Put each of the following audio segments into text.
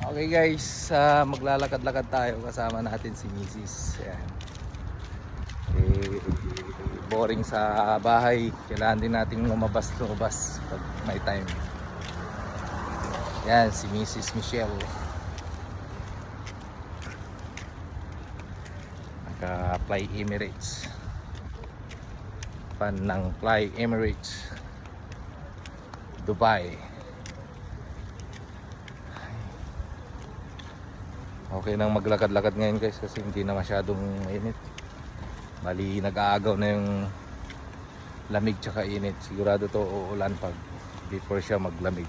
Okay guys, maglalakad-lakad tayo kasama natin si Mrs. Ayan. Boring sa bahay, kailangan din nating lumabas pag may time. Yan, si Mrs. Michelle. Naka-Fly Emirates. Fan ng Fly Emirates Dubai. Okay nang maglakad-lakad ngayon guys kasi hindi na masyadong init. Bali nag-aagaw na yung lamig tsaka init. Sigurado to uulan pag before siya maglamig.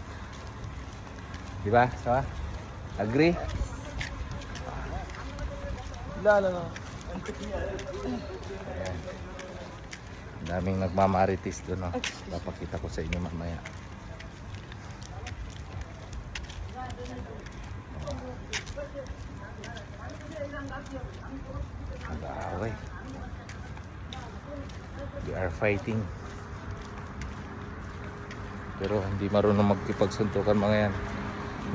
Diba? Sawa? Agree? Lalo. Ayan. Daming nagmamaritis doon, no? Papakita ko sa inyo mamaya. Nag-aaway. They are fighting. Pero hindi marunong magkipagsuntukan mga yan.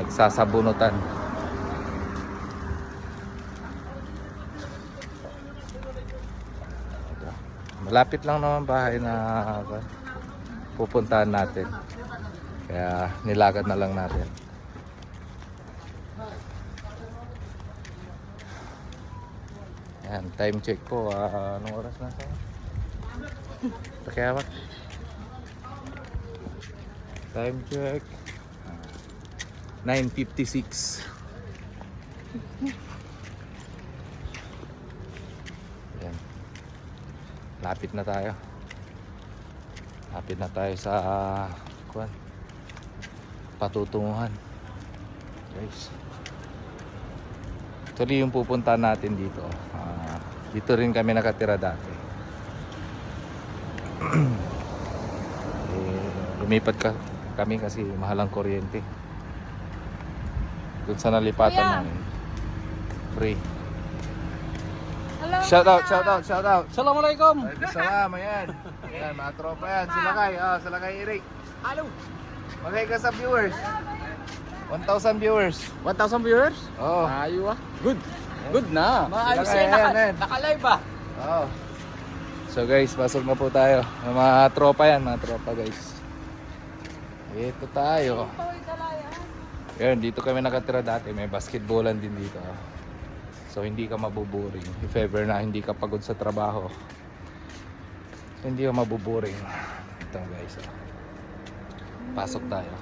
Nagsasabunutan. Malapit lang naman bahay na pupuntahan natin. Kaya nilakad na lang natin. Yan, time check po. Anong oras na sa? Pakiawat. Time check. 9:56. Yan. Lapit na tayo. Lapit na tayo sa patutunguhan. Guys. Actually yung pupunta natin dito. Dito rin kami nakatira dati. Lumipat kami kasi mahal ang kuryente. Doon sa nalipatan namin. Free. Hello. Shout out. Assalamualaikum. Salam, ayan. Ayan, mga tropa yan. Sila kay Eric. Halo. Magay ka sa viewers. 1,000 viewers. 1,000 viewers? Oo. Ayo ah. Good. Good na. Maayos Sila yan. yan. Naka-live ba? Oo. So guys, pasok na po tayo. Mga tropa yan, mga tropa guys. Ito tayo. Yan, dito kami nakatira dati. May basketballan din dito. So hindi ka mabuboring. If ever na hindi ka pagod sa trabaho, so, hindi ka mabuboring. Ito guys. Pasok tayo.